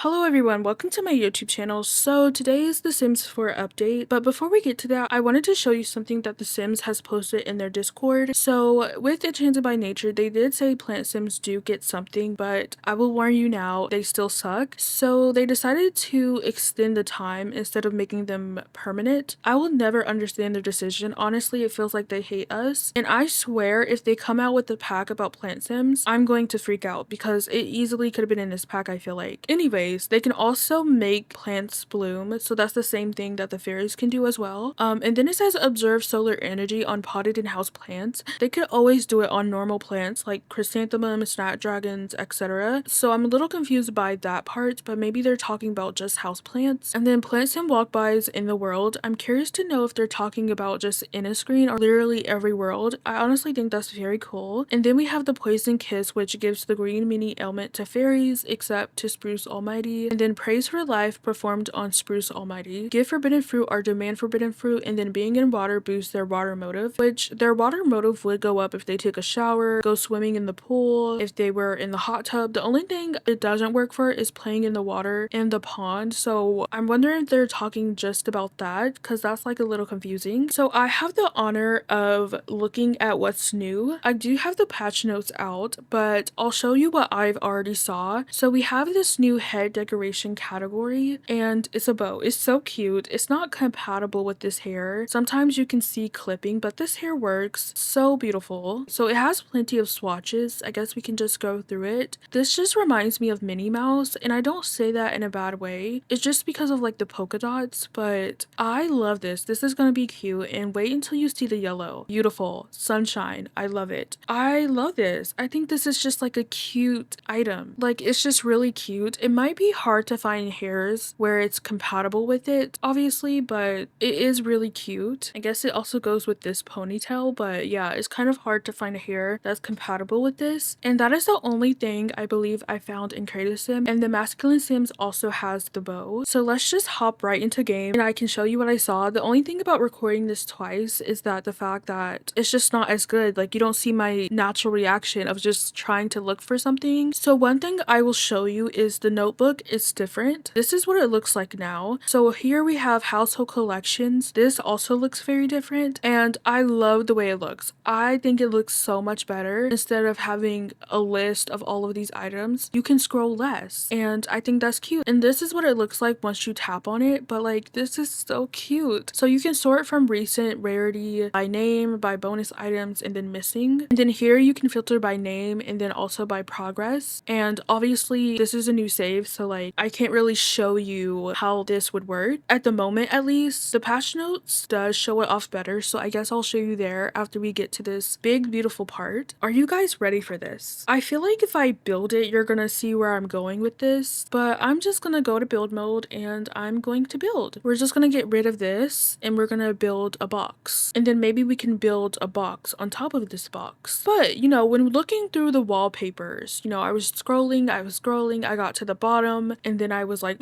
Hello everyone, welcome to my YouTube channel. So today is the Sims 4 update, but before we get to that, I wanted to show you something that the Sims has posted in their Discord. So with Enchanted by Nature, they did say plant Sims do get something, but I will warn you now, they still suck. So they decided to extend the time instead of making them permanent. I will never understand their decision. Honestly, it feels like they hate us. And I swear if they come out with a pack about plant Sims, I'm going to freak out because it easily could have been in this pack, I feel like. Anyways, they can also make plants bloom, so that's the same thing that the fairies can do as well. And then it says observe solar energy on potted and house plants. They could always do it on normal plants like chrysanthemums, snapdragons, etc. So I'm a little confused by that part, but maybe they're talking about just house plants. And then plants and walk-bys in the world. I'm curious to know if they're talking about just in a screen or literally every world. I honestly think that's very cool. And then we have the poison kiss, which gives the green mini ailment to fairies except to Spruce Almighty. And then praise for life performed on Spruce Almighty. Give forbidden fruit or demand forbidden fruit, and then being in water boosts their water motive, which their water motive would go up if they took a shower, go swimming in the pool, if they were in the hot tub. The only thing it doesn't work for is playing in the water in the pond. So I'm wondering if they're talking just about that because that's like a little confusing. So I have the honor of looking at what's new. I do have the patch notes out, but I'll show you what I've already saw. So we have this new head decoration category and it's a bow. It's so cute. It's not compatible with this hair. Sometimes you can see clipping, but this hair works. So beautiful. So it has plenty of swatches. I guess we can just go through it. This just reminds me of Minnie Mouse, and I don't say that in a bad way. It's just because of like the polka dots, but I love this. This is gonna be cute, and wait until you see the yellow. Beautiful. Sunshine. I love it. I love this. I think this is just like a cute item. Like, it's just really cute. It might be hard to find hairs where it's compatible with it, obviously, but it is really cute. I guess it also goes with this ponytail, but yeah, it's kind of hard to find a hair that's compatible with this. And that is the only thing I believe I found in Creative Sim. And the masculine Sims also has the bow. So let's just hop right into game and I can show you what I saw. The only thing about recording this twice is that the fact that it's just not as good. Like, you don't see my natural reaction of just trying to look for something. So one thing I will show you is the notebook is different. This is what it looks like now. So here we have household collections. This also looks very different and I love the way it looks. I think it looks so much better. Instead of having a list of all of these items, you can scroll less, and I think that's cute. And this is what it looks like once you tap on it, but like, this is so cute. So you can sort from recent, rarity, by name, by bonus items, and then missing. And then here you can filter by name and then also by progress. And obviously this is a new save, so like I can't really show you how this would work at the moment. At least the patch notes does show it off better, so I guess I'll show you there after we get to this big beautiful part. Are you guys ready for this? I feel like if I build it, you're gonna see where I'm going with this, but I'm just gonna go to build mode and I'm going to build. We're just gonna get rid of this and we're gonna build a box, and then maybe we can build a box on top of this box. But you know, when looking through the wallpapers, you know, I was scrolling, I got to the bottom, and then I was like,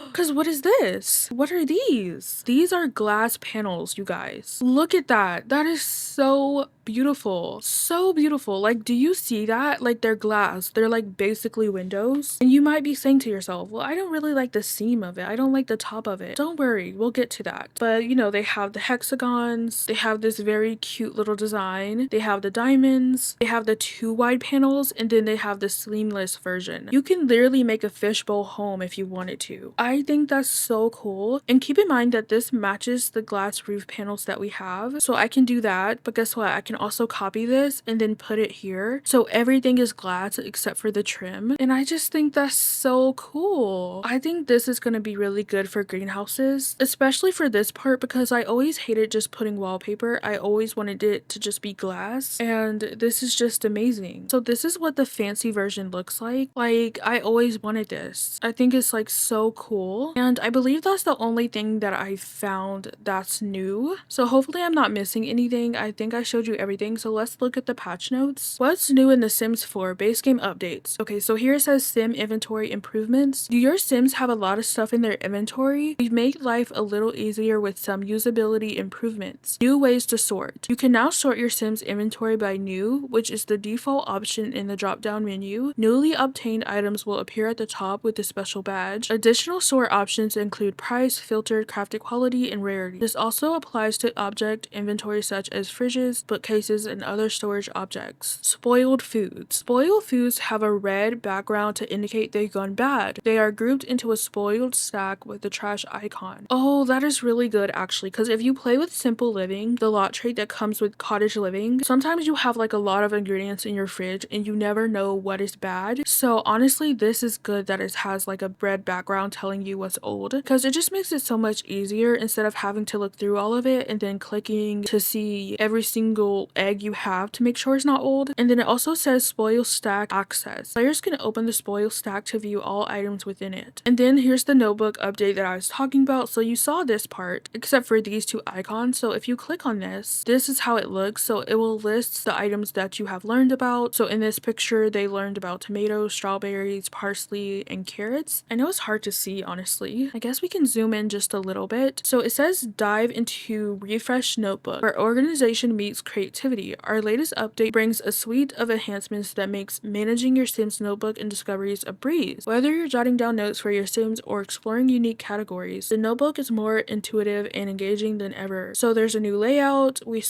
because what is this? What are these? These are glass panels, you guys. Look at that. That is so beautiful. So beautiful. Like, do you see that? Like, they're glass. They're like basically windows. And you might be saying to yourself, well, I don't really like the seam of it. I don't like the top of it. Don't worry, we'll get to that. But you know, they have the hexagons. They have this very cute little design. They have the diamonds. They have the two wide panels, and then they have the seamless version. You can literally make a fishbowl home if you wanted to. I think that's so cool. And keep in mind that this matches the glass roof panels that we have. So I can do that, but guess what? I can also copy this and then put it here. So everything is glass except for the trim. And I just think that's so cool. I think this is going to be really good for greenhouses, especially for this part, because I always hated just putting wallpaper. I always wanted it to just be glass, and this is just amazing. So this is what the fancy version looks like. Like, I always wanted this. I think it's like so cool, and I believe that's the only thing that I found that's new. So hopefully I'm not missing anything. I think I showed you everything, so let's look at the patch notes. What's new in The Sims 4 base game updates? Okay, so here it says sim inventory improvements. Do your Sims have a lot of stuff in their inventory? We've made life a little easier with some usability improvements. New ways to sort. You can now sort your Sims inventory by new, which is the default option in the drop-down menu. Newly obtained items will appear at the top with a special badge. Additional sort options include price, filtered, crafted quality, and rarity. This also applies to object inventory such as fridges, bookcases, and other storage objects. Spoiled foods. Spoiled foods have a red background to indicate they've gone bad. They are grouped into a spoiled stack with the trash icon. Oh, that is really good actually, because if you play with simple living, the lot trait that comes with cottage living, sometimes you have like a lot of ingredients in your fridge and you never know what is bad. So honestly, this is good that it has like a red background telling you what's old, because it just makes it so much easier instead of having to look through all of it and then clicking to see every single egg you have to make sure it's not old. And then it also says spoil stack access. Players can open the spoil stack to view all items within it. And then here's the notebook update that I was talking about. So you saw this part except for these two icons. So if you click on this is how it looks. So it will list the items that you have learned about. So in this picture they learned about tomatoes, strawberries, parsley, and carrots. I know it's hard to see honestly. I guess we can zoom in just a little bit. So it says dive into refresh notebook where organization meets creativity. Our latest update brings a suite of enhancements that makes managing your Sims notebook and discoveries a breeze. Whether you're jotting down notes for your Sims or exploring unique categories, the notebook is more intuitive and engaging than ever. So there's a new layout we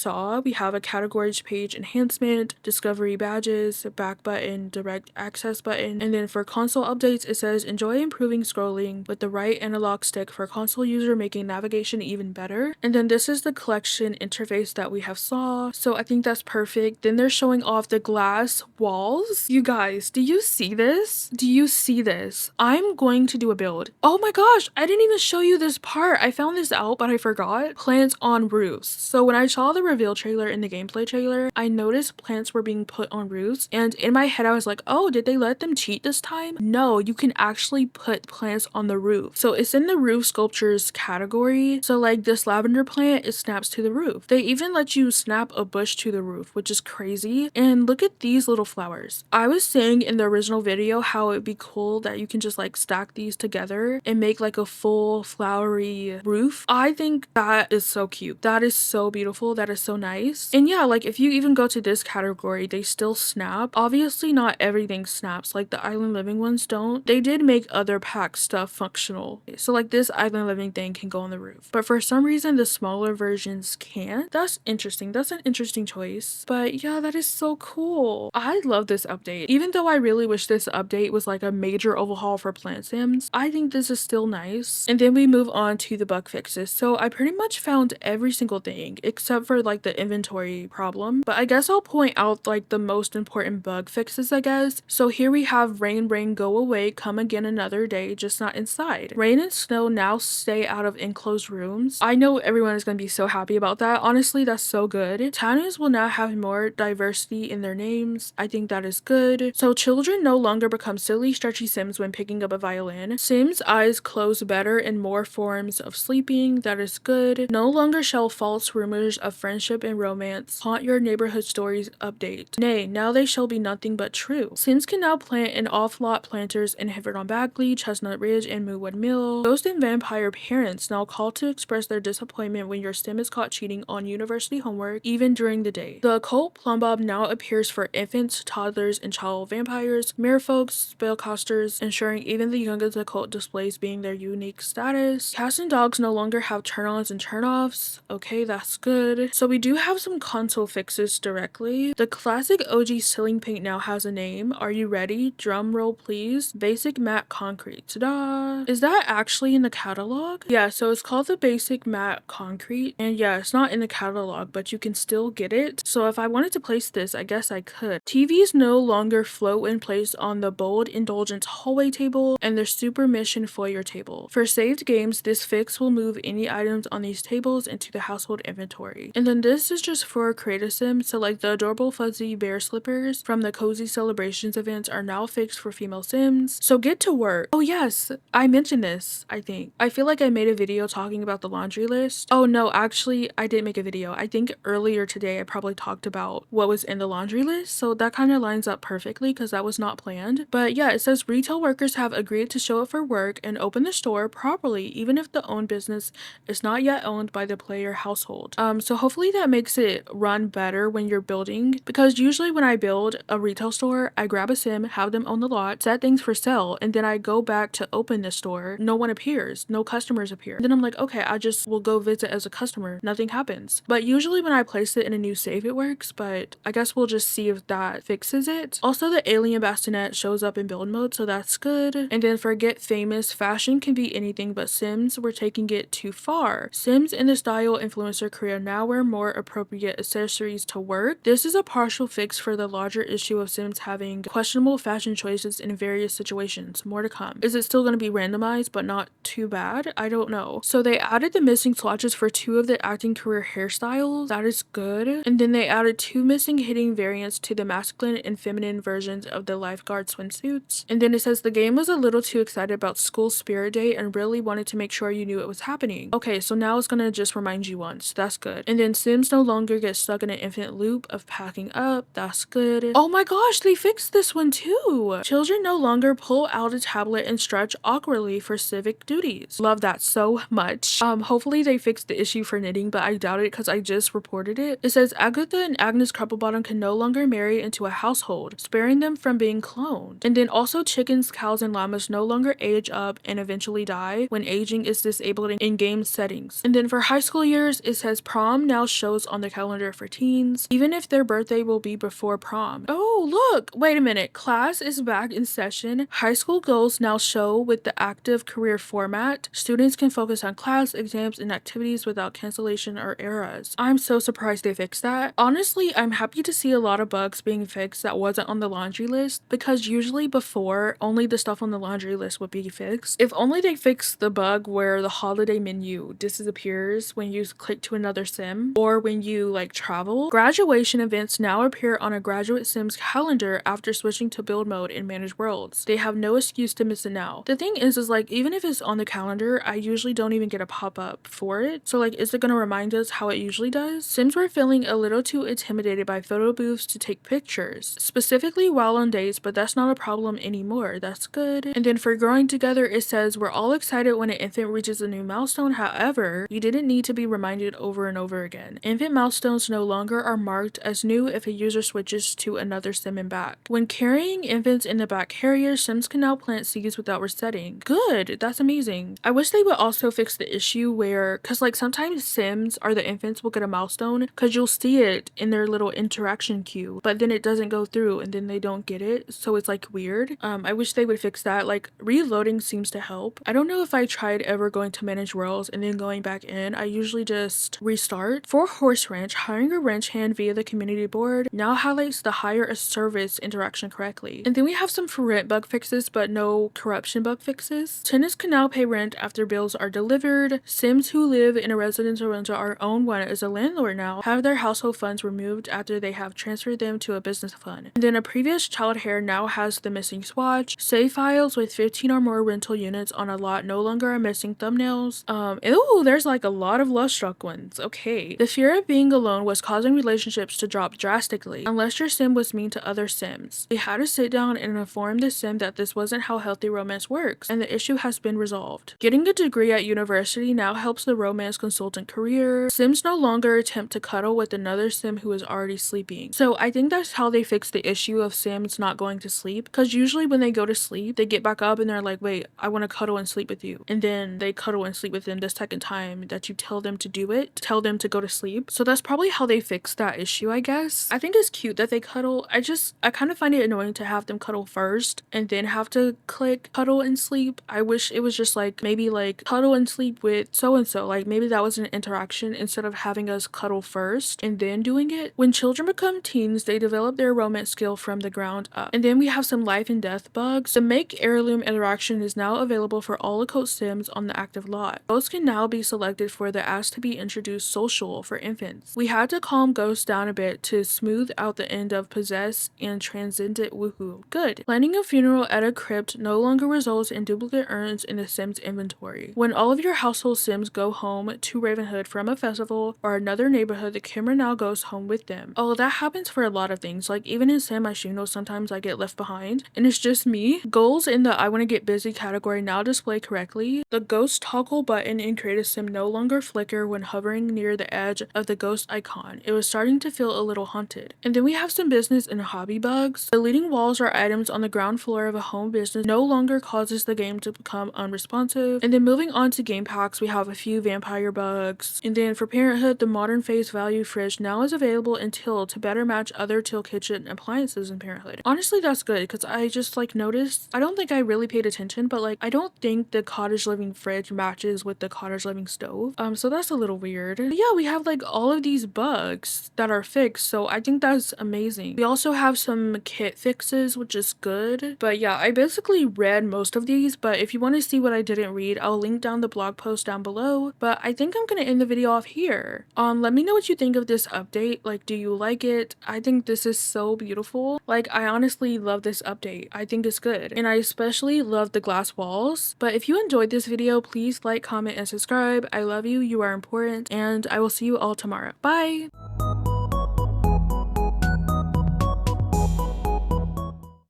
have a categories page enhancement, discovery badges, back button, direct access button, and then for console updates it says enjoy improving scrolling with the right analog stick for console user, making navigation even better. And then this is the collection interface that we have saw, so I think that's perfect. Then they're showing off the glass walls. You guys, do you see this? Do you see this? I'm going to do a build. Oh my gosh, I didn't even show you this part. I found this out but I forgot. Plants on roofs. So when I saw the reveal trailer and the gameplay trailer, I noticed plants were being put on roofs, and in my head I was like, oh, did they let them cheat this time? No, you can actually put plants on the roof. So it's in the roof sculptures category. So like this lavender plant, it snaps to the roof. They even let you snap a bush to the roof, which is crazy. And look at these little flowers. I was saying in the original video how it'd be cool that you can just like stack these together and make like a full flowery roof. I think that is so cute. That is so beautiful. That is so nice. And yeah, like if you even go to this category, they still snap. Obviously not everything snaps, like the island living ones don't. They did make other pack stuff functional. So like this island living thing can go on the roof, but for some reason the smaller versions can't. That's interesting. That's an interesting choice. But yeah, that is so cool. I love this update. Even though I really wish this update was like a major overhaul for Plant Sims, I think this is still nice. And then we move on to the bug fixes. So I pretty much found every single thing except for like the inventory problem, but I guess I'll point out like the most important bug fixes, I guess. So here we have rain, rain, go away, come again another day, just not inside. Rain and snow now stay out of enclosed rooms. I know everyone is going to be so happy about that. Honestly, that's so good. Towns will now have more diversity in their names. I think that is good. So children no longer become silly, stretchy Sims when picking up a violin. Sims eyes close better in more forms of sleeping. That is good. No longer shall false rumors of friendship and romance haunt your neighborhood stories update. Nay, now they shall be nothing but true. Sims can now plant in off-lot planters in Hiverdon Bagley, Chestnut Ridge, and Moonwood Mill. Ghost and vampire parents now call to express their disappointment when your Sim is caught cheating on university homework, even during the day. The occult Plumbob now appears for infants, toddlers, and child vampires, merfolks, spellcasters, ensuring even the youngest occult displays being their unique status. Cats and dogs no longer have turn-ons and turn-offs. Okay, that's good. So we do have some console fixes directly. The classic OG ceiling paint now has a name. Are you ready? Drum roll please. Basic matte concrete. Ta-da! Is that actually in the catalog? Yeah, so it's called the basic matte concrete, and yeah, it's not in the catalog, but you can still get it. So if I wanted to place this, I guess I could. TVs no longer float in place on the bold indulgence hallway table and the super mission foyer table. For saved games, this fix will move any items on these tables into the household inventory. And then this is just for Creative Sims, so like the adorable fuzzy bear slippers from the cozy celebrations events are now fixed for female Sims. So get to work. Oh yes, I mentioned this, I think. I feel like I made a video talking about the laundry list. Oh no, actually I didn't make a video. I think earlier today today I probably talked about what was in the laundry list, so that kind of lines up perfectly because that was not planned. But yeah, it says retail workers have agreed to show up for work and open the store properly even if the owned business is not yet owned by the player household. So hopefully that makes it run better when you're building, because usually when I build a retail store, I grab a sim, have them own the lot, set things for sale, and then I go back to open the store. No one appears, no customers appear. And then I'm like, okay, I just will go visit as a customer. Nothing happens. But usually when I place it in a new save, it works, but I guess we'll just see if that fixes it. Also, the alien bassinet shows up in build mode, so that's good. And then for get famous, fashion can be anything, but Sims were taking it too far. Sims in the style influencer career now wear more appropriate accessories to work. This is a partial fix for the larger issue of Sims having questionable fashion choices in various situations. More to come. Is it still going to be randomized but not too bad? I don't know. So they added the missing swatches for 2 of the acting career hairstyles. That is good. And then they added 2 missing hitting variants to the masculine and feminine versions of the lifeguard swimsuits. And then it says the game was a little too excited about school spirit day and really wanted to make sure you knew it was happening. Okay, so now it's gonna just remind you once. That's good. And then Sims no longer get stuck in an infinite loop of packing up. That's good. Oh my gosh, they fixed this one too. Children no longer pull out a tablet and stretch awkwardly for civic duties. Love that so much. Hopefully they fixed the issue for knitting, but I doubt it because I just reported it. It says Agatha and Agnes Crumplebottom can no longer marry into a household, sparing them from being cloned. And then also chickens, cows, and llamas no longer age up and eventually die when aging is disabled in game settings. And then for high school years, it says prom now shows on the calendar for teens, even if their birthday will be before prom. Oh, look, wait a minute. Class is back in session. High school goals now show with the active career format. Students can focus on class, exams, and activities without cancellation or errors. I'm so surprised they fixed that. Honestly, I'm happy to see a lot of bugs being fixed that wasn't on the laundry list, because usually before, only the stuff on the laundry list would be fixed. If only they fixed the bug where the holiday menu disappears when you click to another sim, or when you like travel. Graduation events now appear on a graduate sim's calendar after switching to build mode in managed worlds. They have no excuse to miss it now. The thing is like, even if it's on the calendar, I usually don't even get a pop-up for it. So like, is it gonna remind us how it usually does? Sims were feeling a little too intimidated by photo booths to take pictures, specifically while on dates, but that's not a problem anymore. That's good. And then for growing together, it says we're all excited when an infant reaches a new milestone. However, you didn't need to be reminded over and over again. Infant milestones no longer are marked as new if a user switches to another sim and back. When carrying infants in the back carrier, Sims can now plant seeds without resetting. Good, that's amazing. I wish they would also fix the issue where, cause like sometimes Sims or the infants will get a milestone cause you'll see it in their little interaction queue, but then it doesn't go through and then they don't get it. So it's like weird. I wish they would fix that. Like reloading seems to help. I don't know if I tried ever going to manage worlds and then going back in. I usually just restart. For Horse Ranch, hiring a ranch hand via the community board now highlights the hire a service interaction correctly. And then we have some for rent bug fixes, but no corruption bug fixes. Tenants can now pay rent after bills are delivered. Sims who live in a residence or rental or own one as a landlord now have their household funds removed after they have transferred them to a business fund. And then a previous child hair now has the missing swatch. Save files with 15 or more rental units on a lot no longer are missing thumbnails. Ooh, there's like a lot of love struck ones. Okay. The fear of being alone was causing relationships to drop drastically unless your sim was mean to other sims. They had to sit down and inform the sim that this wasn't how healthy romance works, and the issue has been resolved. Getting a degree at university now helps the romance consultant career. Sims no longer attempt to cuddle with another sim who is already sleeping. So I think that's how they fix the issue of sims not going to sleep, because usually when they go to sleep, they get back up and they're like, wait, I want to cuddle and sleep with you. And then they cuddle and sleep with them the second time that you tell them to do it, tell them to go to sleep. So that's probably how they fix that issue, I guess. I think it's cute that they cuddle. I kind of find it annoying to have them cuddle first and then have to click cuddle and sleep. I wish it was just like, maybe like cuddle and sleep with so and so. Like maybe that was an interaction instead of having us cuddle first and then doing it. When children become teens, they develop their romance skill from the ground up. And then we have some life and death bugs. The make heirloom interaction is now available for all occult sims on the active lot. Ghosts can now be selected for the ask to be introduced social for infants. We had to calm ghosts down a bit to smooth out the end of possess and transcendent woohoo. Good. Planning a funeral at a crypt no longer results in duplicate urns in the Sims inventory. When all of your household Sims go home to Ravenhood from a festival or another neighborhood, the camera now goes home with them. Oh, that happens for a lot of things. Like even in Sim, as you know, sometimes I get left behind and it's just me. Goals in the I want to get busy category now display correctly. The ghost toggle button in Creative Sim no longer flicker when hovering near the edge of the ghost icon. It was starting to feel a little haunted. And then we have some business and hobby bugs. Deleting walls or items on the ground floor of a home business no longer causes the game to become unresponsive. And then moving on to game packs, we have a few vampire bugs. And then for Parenthood, the modern face value fridge now is available in Till to better match other Till kitchen appliances in Parenthood. Honestly, that's good because I just like noticed, I don't think I really paid attention, but like I don't think the cottage living fridge matches with the cottage living stove. So that's a little weird. But yeah, we have like all of these bugs that are fixed, so I think that's amazing. We also have some kit fixes, which is good. But yeah, I basically read most of these, but if you want to see what I didn't read, I'll link down the blog post down below. But I think I'm gonna end the video off here. Let me know what you think of this update. Like, do you like it? I think this is so beautiful. Like, I honestly love this update. I think it's good. And I especially love the glass walls. But if you enjoyed this video, please like, comment, and subscribe. I love you. You are important. And I will see you all tomorrow. Bye!